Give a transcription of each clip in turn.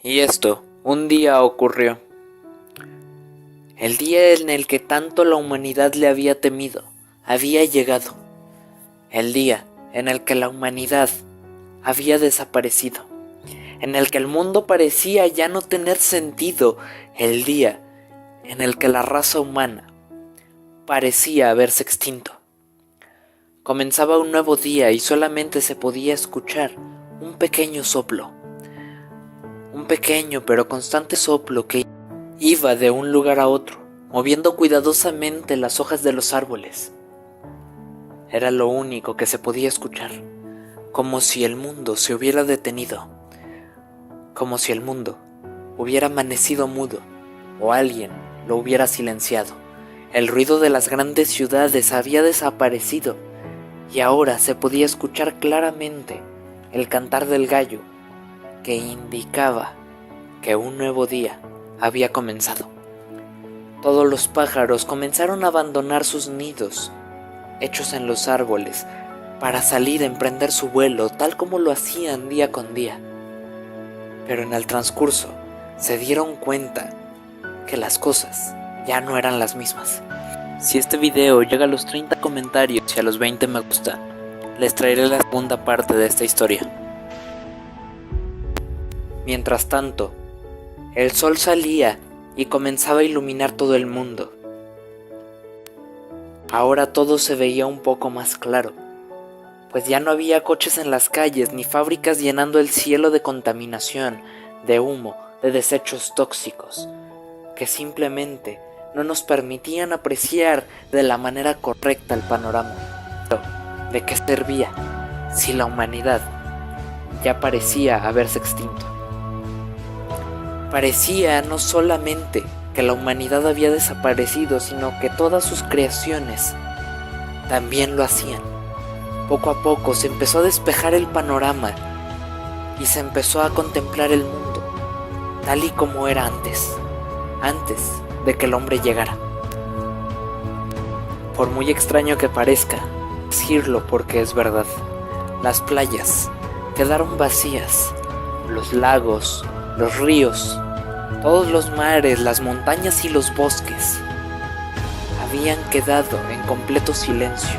Y esto, un día ocurrió. El día en el que tanto la humanidad le había temido, había llegado. El día en el que la humanidad había desaparecido. En el que el mundo parecía ya no tener sentido. El día en el que la raza humana parecía haberse extinto. Comenzaba un nuevo día y solamente se podía escuchar un pequeño soplo. Un pequeño pero constante soplo que iba de un lugar a otro, moviendo cuidadosamente las hojas de los árboles. Era lo único que se podía escuchar, como si el mundo se hubiera detenido, como si el mundo hubiera amanecido mudo o alguien lo hubiera silenciado. El ruido de las grandes ciudades había desaparecido y ahora se podía escuchar claramente el cantar del gallo que indicaba que un nuevo día había comenzado. Todos los pájaros comenzaron a abandonar sus nidos hechos en los árboles para salir a emprender su vuelo tal como lo hacían día con día. Pero en el transcurso se dieron cuenta que las cosas ya no eran las mismas. Si este video llega a los 30 comentarios y a los 20 me gusta, les traeré la segunda parte de esta historia. Mientras tanto, el sol salía y comenzaba a iluminar todo el mundo. Ahora todo se veía un poco más claro, pues ya no había coches en las calles ni fábricas llenando el cielo de contaminación, de humo, de desechos tóxicos, que simplemente no nos permitían apreciar de la manera correcta el panorama. Pero, ¿de qué servía si la humanidad ya parecía haberse extinto? Parecía no solamente que la humanidad había desaparecido, sino que todas sus creaciones también lo hacían. Poco a poco se empezó a despejar el panorama y se empezó a contemplar el mundo tal y como era antes de que el hombre llegara. Por muy extraño que parezca decirlo, porque es verdad, las playas quedaron vacías, los lagos, los ríos, todos los mares, las montañas y los bosques habían quedado en completo silencio,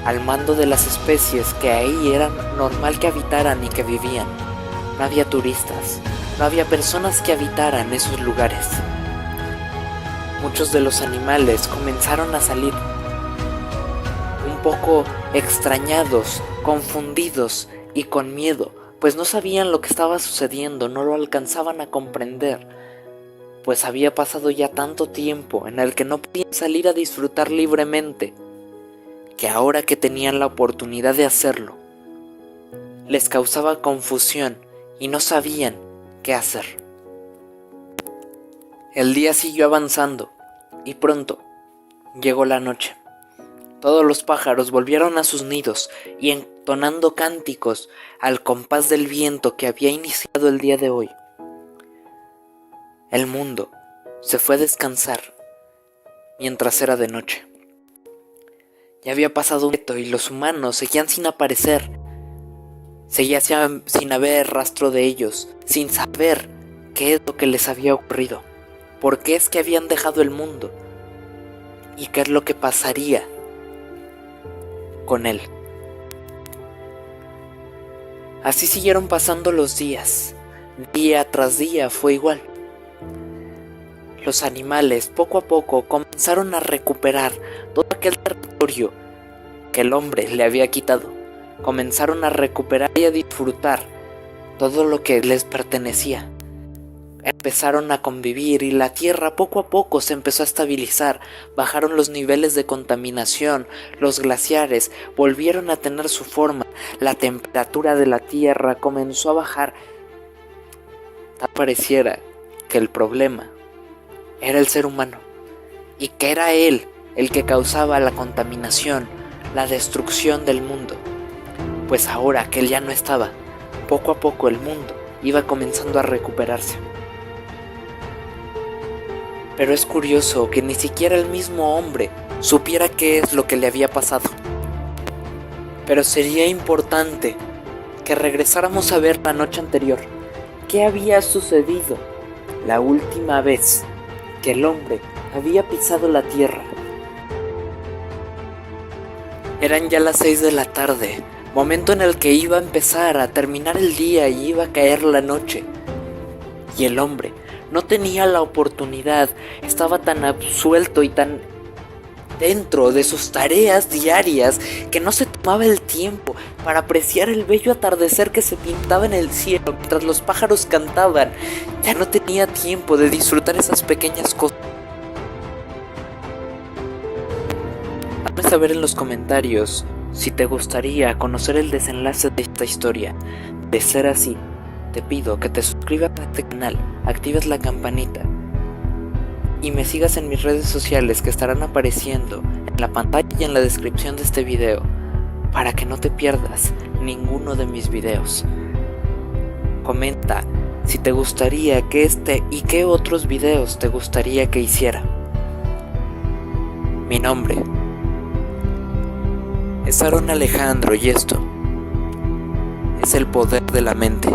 al mando de las especies que ahí era normal que habitaran y que vivían. No había turistas, no había personas que habitaran esos lugares. Muchos de los animales comenzaron a salir, un poco extrañados, confundidos y con miedo, pues no sabían lo que estaba sucediendo, no lo alcanzaban a comprender, pues había pasado ya tanto tiempo en el que no podían salir a disfrutar libremente, que ahora que tenían la oportunidad de hacerlo, les causaba confusión y no sabían qué hacer. El día siguió avanzando y pronto llegó la noche. Todos los pájaros volvieron a sus nidos y entonando cánticos al compás del viento que había iniciado el día de hoy, el mundo se fue a descansar mientras era de noche. Ya había pasado un reto y los humanos seguían sin aparecer. Seguían sin haber rastro de ellos, sin saber qué es lo que les había ocurrido, por qué es que habían dejado el mundo y qué es lo que pasaría con él. Así siguieron pasando los días, día tras día fue igual. Los animales poco a poco comenzaron a recuperar todo aquel territorio que el hombre le había quitado. Comenzaron a recuperar y a disfrutar todo lo que les pertenecía. Empezaron a convivir y la tierra poco a poco se empezó a estabilizar. Bajaron los niveles de contaminación, los glaciares volvieron a tener su forma, la temperatura de la tierra comenzó a bajar. Tal pareciera que el problema era el ser humano y que era él el que causaba la contaminación, la destrucción del mundo. Pues ahora que él ya no estaba, poco a poco el mundo iba comenzando a recuperarse. Pero es curioso que ni siquiera el mismo hombre supiera qué es lo que le había pasado. Pero sería importante que regresáramos a ver la noche anterior, qué había sucedido la última vez que el hombre había pisado la tierra. Eran ya las 6 de la tarde, momento en el que iba a empezar a terminar el día y iba a caer la noche. Y el hombre no tenía la oportunidad, estaba tan absuelto y tan dentro de sus tareas diarias que no se tomaba el tiempo para apreciar el bello atardecer que se pintaba en el cielo mientras los pájaros cantaban. Ya no tenía tiempo de disfrutar esas pequeñas cosas. Hazme saber en los comentarios si te gustaría conocer el desenlace de esta historia. De ser así, te pido que te suscribas a este canal, actives la campanita y me sigas en mis redes sociales que estarán apareciendo en la pantalla y en la descripción de este video para que no te pierdas ninguno de mis videos. Comenta si te gustaría que este y qué otros videos te gustaría que hiciera. Mi nombre es Aaron Alejandro y esto es el poder de la mente.